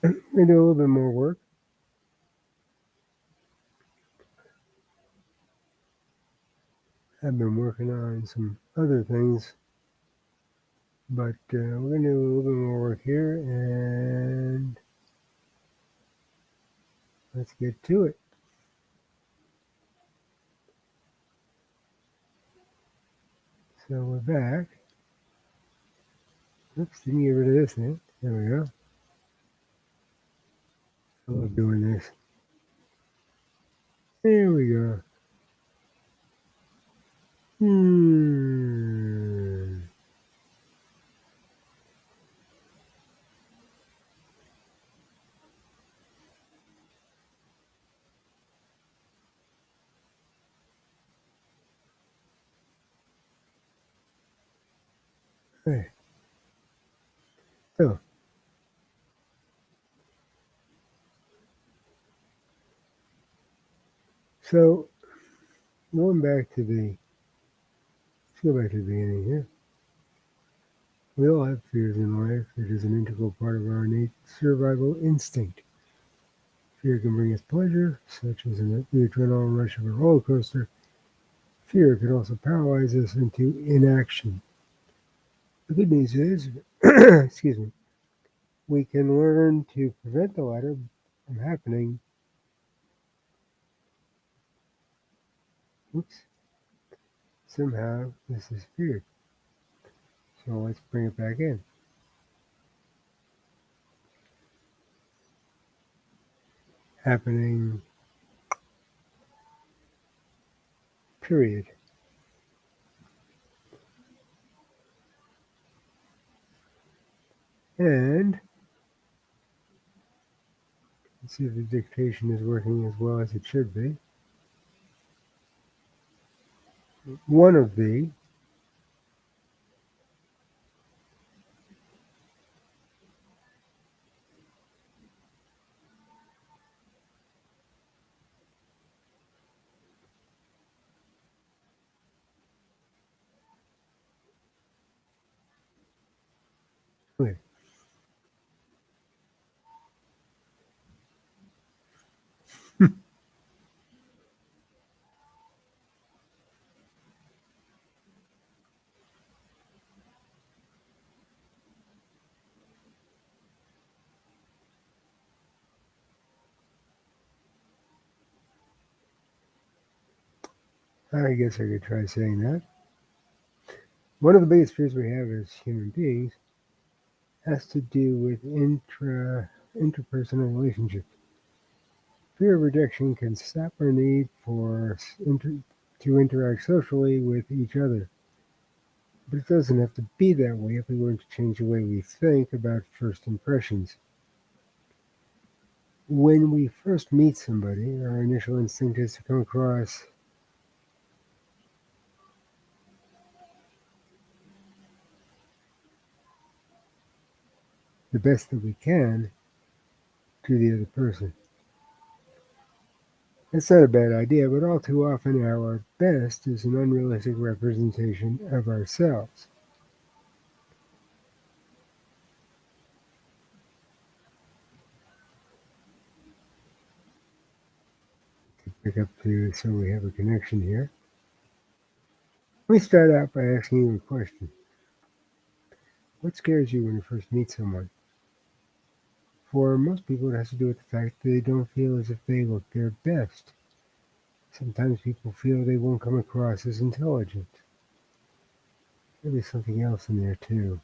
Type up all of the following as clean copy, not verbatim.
We do a little bit more work. I've been working on some other things, but we're going to do a little bit more work here, and let's get to it. So we're back. Oops, didn't get rid of this thing. There we go. I love doing this. There we go. Hmm. Hey. So, so going back to the, let's go back to the beginning here. We all have fears in life. It is an integral part of our innate survival instinct. Fear can bring us pleasure, such as the adrenaline rush of a roller coaster. Fear can also paralyze us into inaction. The good news is, excuse me, we can learn to prevent the latter from happening. Oops, somehow this is fear. So let's bring it back in. Happening, period. And let's see if the dictation is working as well as it should be. One of the, wait, I guess I could try saying that. One of the biggest fears we have as human beings has to do with interpersonal relationships. Fear of rejection can sap our need to interact socially with each other. But it doesn't have to be that way if we want to change the way we think about first impressions. When we first meet somebody, our initial instinct is to come across the best that we can to the other person. That's not a bad idea, but all too often our best is an unrealistic representation of ourselves. Pick up to so we have a connection here. Let me start out by asking you a question. What scares you when you first meet someone? For most people, it has to do with the fact that they don't feel as if they look their best. Sometimes people feel they won't come across as intelligent. Maybe something else in there too.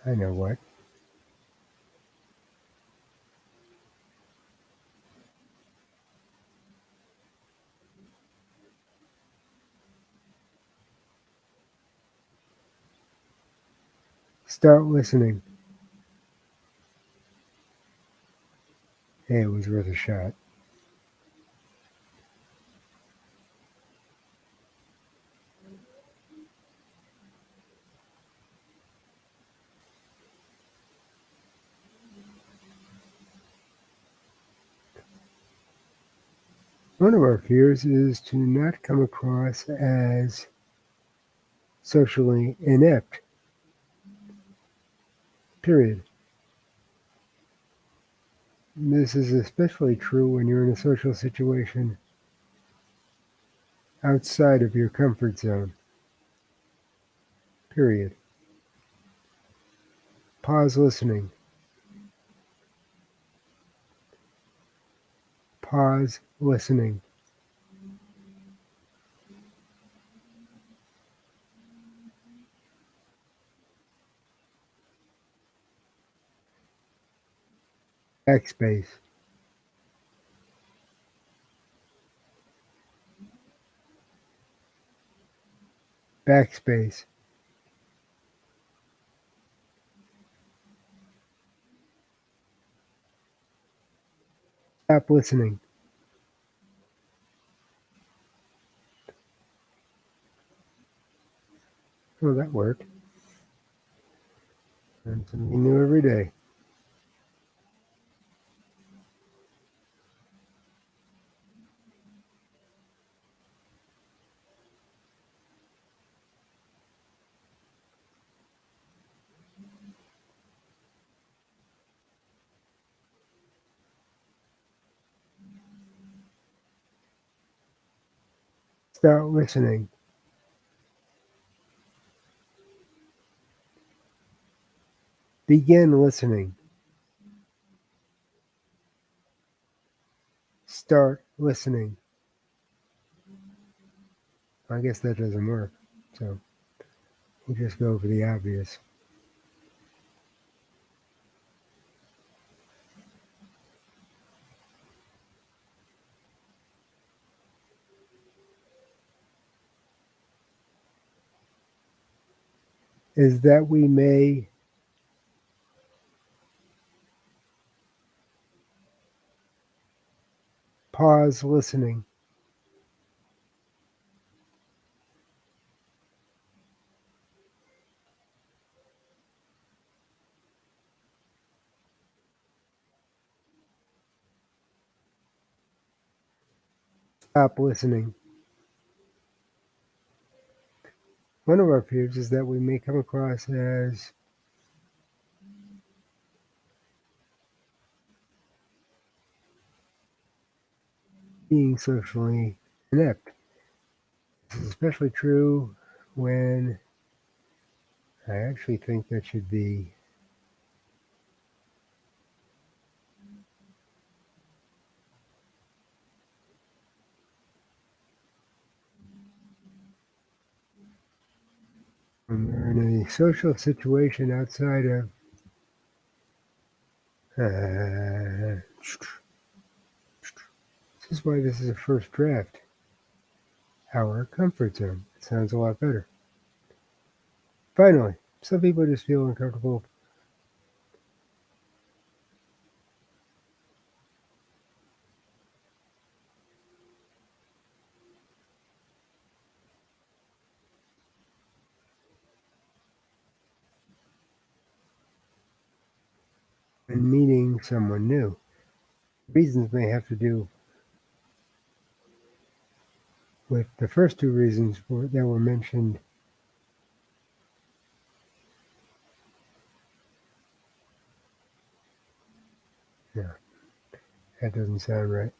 I know what. Start listening. Hey, it was worth a shot. One of our fears is to not come across as socially inept. Period. This is especially true when you're in a social situation outside of your comfort zone. Period. Pause listening. Pause listening. Backspace. Backspace. Stop listening. Oh, that worked. Learn something new every day. Start listening. Begin listening. Start listening. I guess that doesn't work. So we'll just go for the obvious. Is that we may pause listening. Stop listening. One of our fears is that we may come across as being socially inept. This is especially true when I actually think that should be when we're in a social situation outside of this is why this is a first draft. Our comfort zone. It sounds a lot better. Finally, some people just feel uncomfortable when meeting someone new. Reasons may have to do with the first two reasons that were mentioned. Yeah, that doesn't sound right.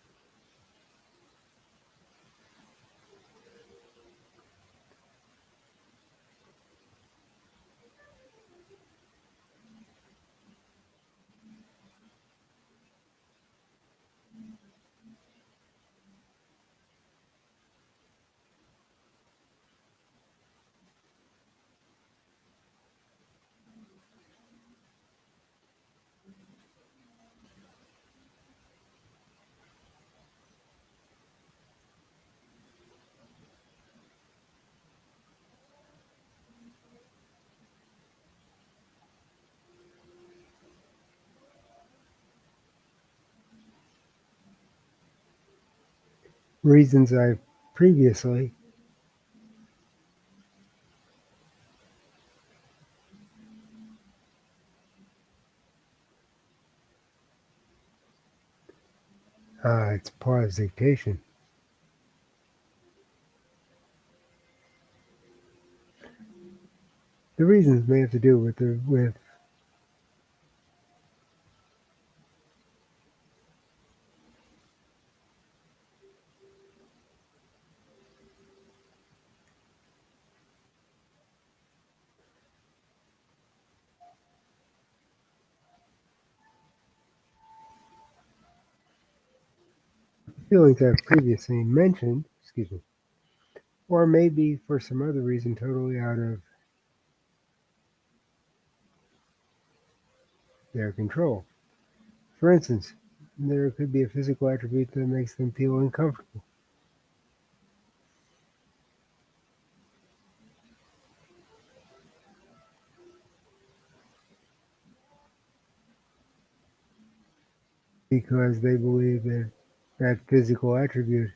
Reasons I've previously it's pause dictation. The reasons may have to do with feelings I've previously mentioned, excuse me, or maybe for some other reason totally out of their control. For instance, there could be a physical attribute that makes them feel uncomfortable because they believe that that physical attribute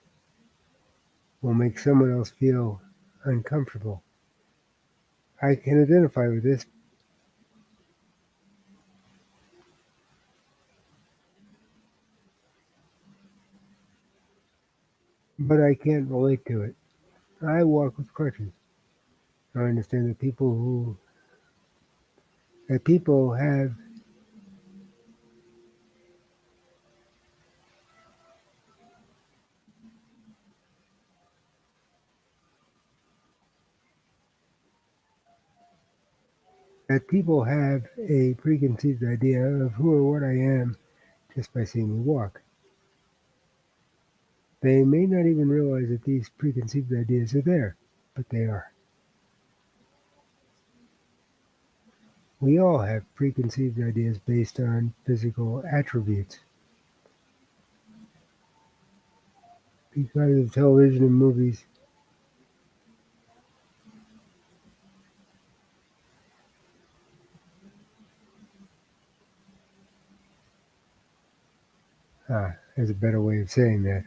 will make someone else feel uncomfortable. I can identify with this, but I can't relate to it. I walk with crutches. I understand that people have a preconceived idea of who or what I am just by seeing me walk. They may not even realize that these preconceived ideas are there, but they are. We all have preconceived ideas based on physical attributes because of television and movies. There's a better way of saying that.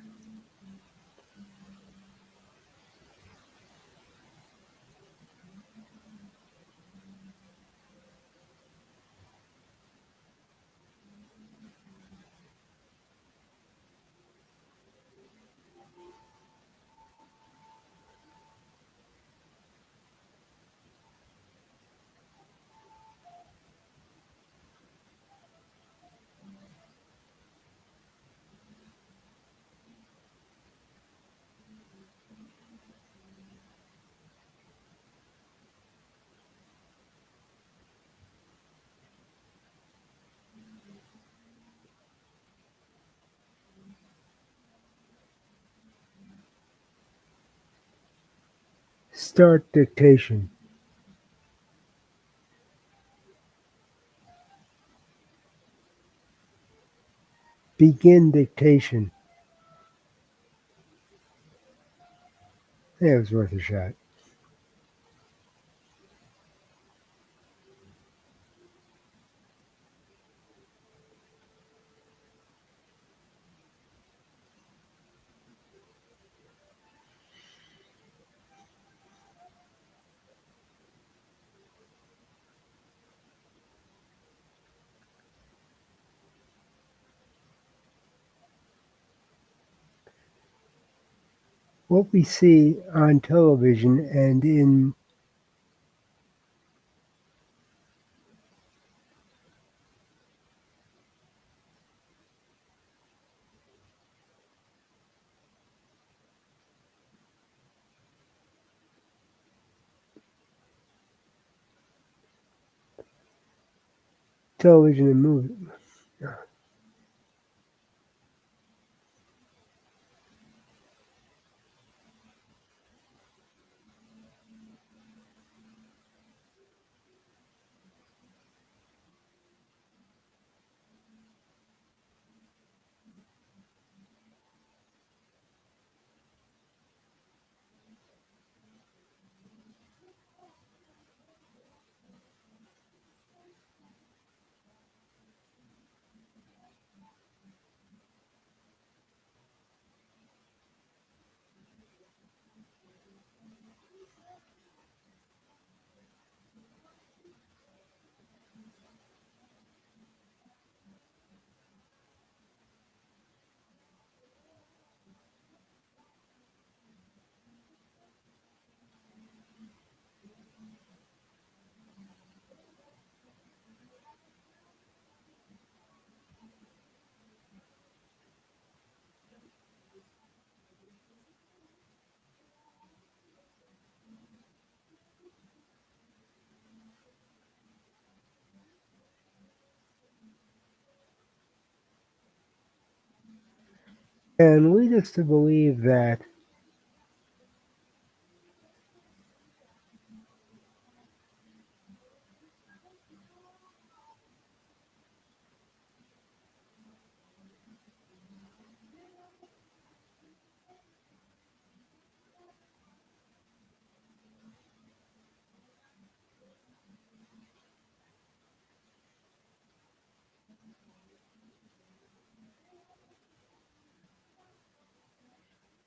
Start dictation. Begin dictation. Yeah, it was worth a shot. What we see on television and in television and movies. and lead us to believe that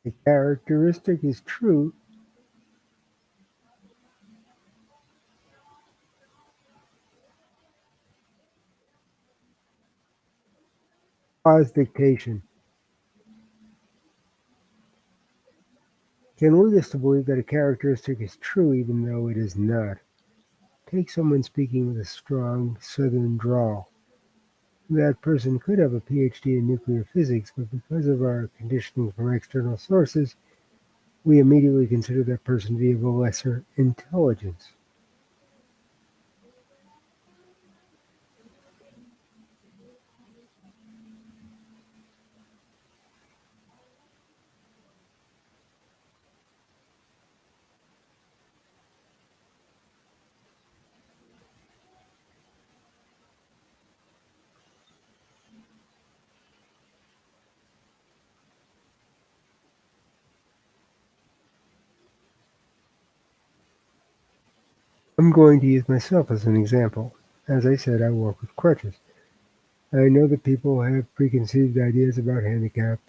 a characteristic is true cause dictation can lead us to believe that a characteristic is true even though it is not. Take someone speaking with a strong southern drawl. That person could have a PhD in nuclear physics, but because of our conditioning from external sources, we immediately consider that person to be of a lesser intelligence. I'm going to use myself as an example. As I said, I walk with crutches. I know that people have preconceived ideas about handicap.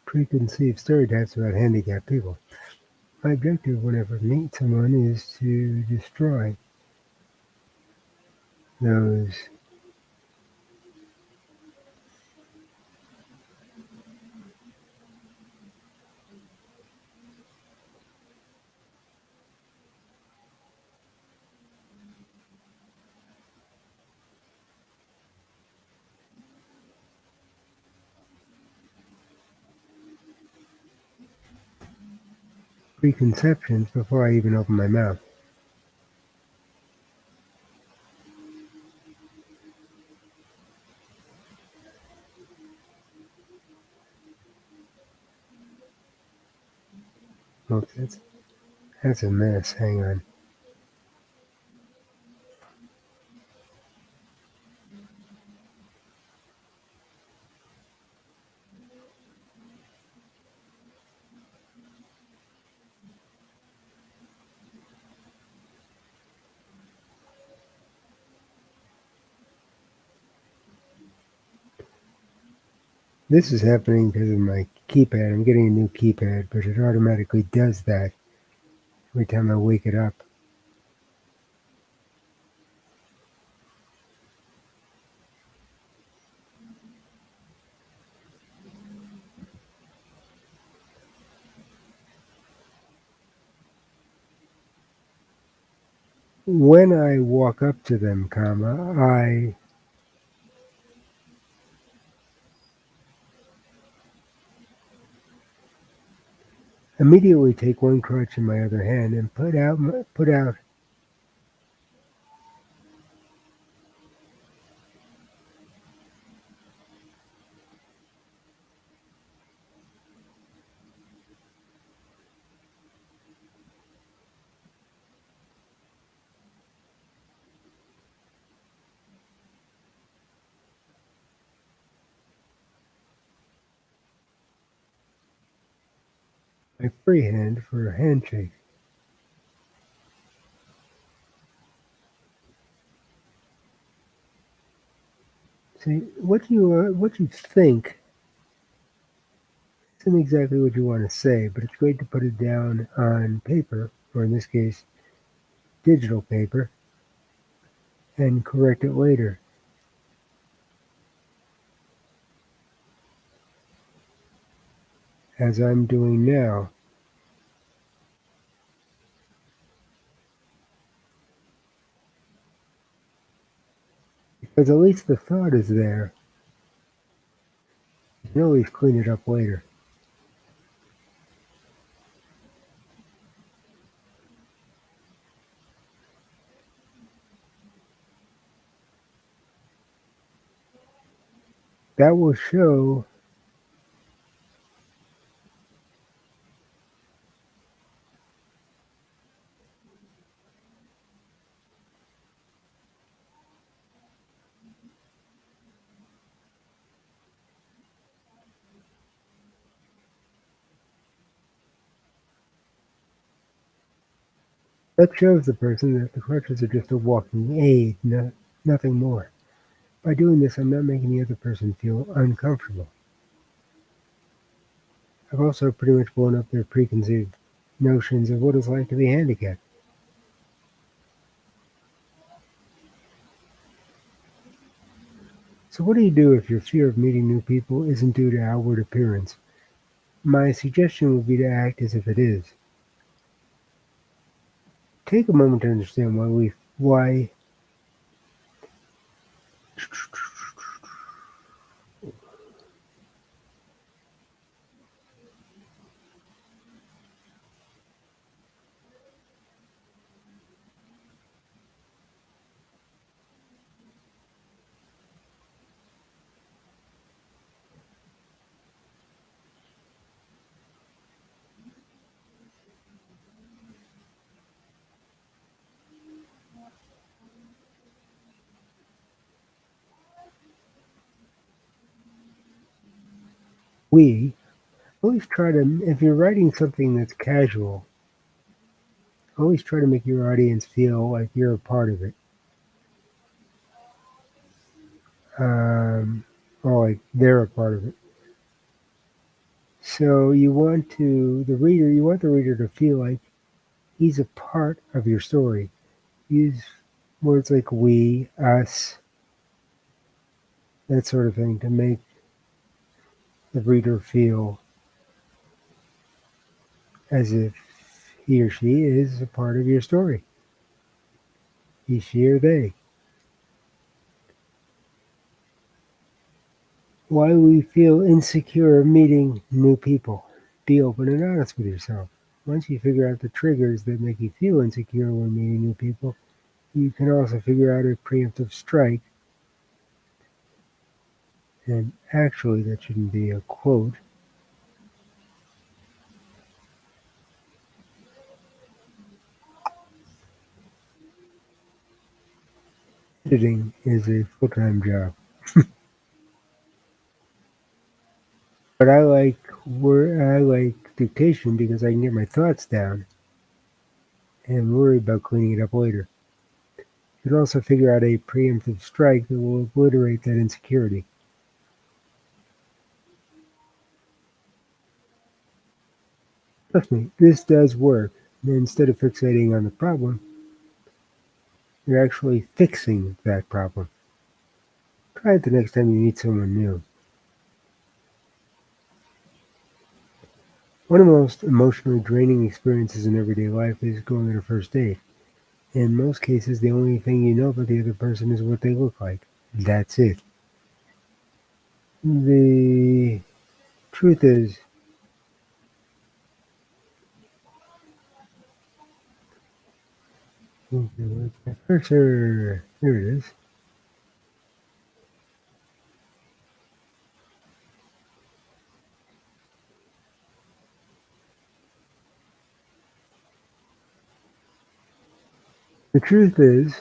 Preconceived stereotypes about handicapped people. My objective whenever I meet someone is to destroy those preconceptions before I even open my mouth. Oh, that's a mess. Hang on. This is happening because of my keypad. I'm getting a new keypad, but it automatically does that every time I wake it up. When I walk up to them, I immediately take one crutch in my other hand and put out my free hand for a handshake. See, what you think isn't exactly what you want to say, but it's great to put it down on paper, or in this case, digital paper, and correct it later, as I'm doing now. Because at least the thought is there. You can always clean it up later. That will show that shows the person that the crutches are just a walking aid, nothing more. By doing this, I'm not making the other person feel uncomfortable. I've also pretty much blown up their preconceived notions of what it's like to be handicapped. So, what do you do if your fear of meeting new people isn't due to outward appearance? My suggestion would be to act as if it is. Take a moment to understand why we always try to, if you're writing something that's casual, always try to make your audience feel like you're a part of it, um, or like they're a part of it. So you want the reader to feel like he's a part of your story. Use words like we, us, that sort of thing to make the reader feel as if he or she is a part of your story. He, she, or they. Why we feel insecure meeting new people. Be open and honest with yourself. Once you figure out the triggers that make you feel insecure when meeting new people, you can also figure out a preemptive strike. And actually, that shouldn't be a quote. Editing is a full-time job. But I like dictation because I can get my thoughts down and worry about cleaning it up later. You can also figure out a preemptive strike that will obliterate that insecurity. Trust me, this does work. Instead of fixating on the problem, you're actually fixing that problem. Try it the next time you meet someone new. One of the most emotionally draining experiences in everyday life is going on a first date. In most cases, the only thing you know about the other person is what they look like. That's it. The truth is, okay, where's my cursor? There it is. The truth is,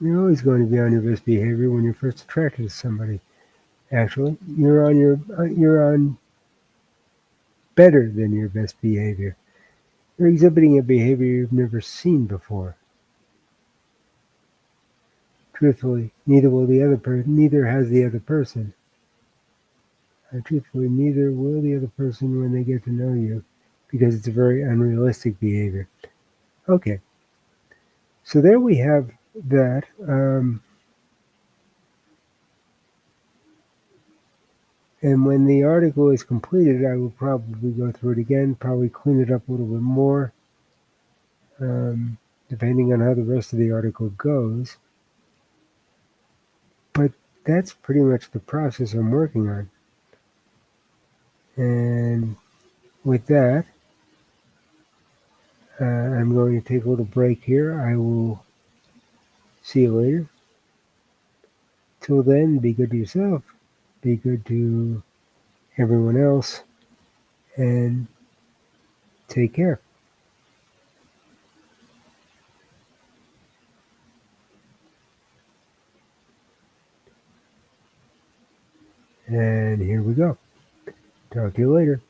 you're always going to be on your best behavior when you're first attracted to somebody. Actually, you're on better than your best behavior. You're exhibiting a behavior you've never seen before. Truthfully, neither will the other person. Neither has the other person. Truthfully, neither will the other person when they get to know you, because it's a very unrealistic behavior. Okay, so there we have that. And when the article is completed, I will probably go through it again, probably clean it up a little bit more, depending on how the rest of the article goes. But that's pretty much the process I'm working on. And with that, I'm going to take a little break here. I will see you later. Till then, be good to yourself, be good to everyone else, and take care. And here we go. Talk to you later.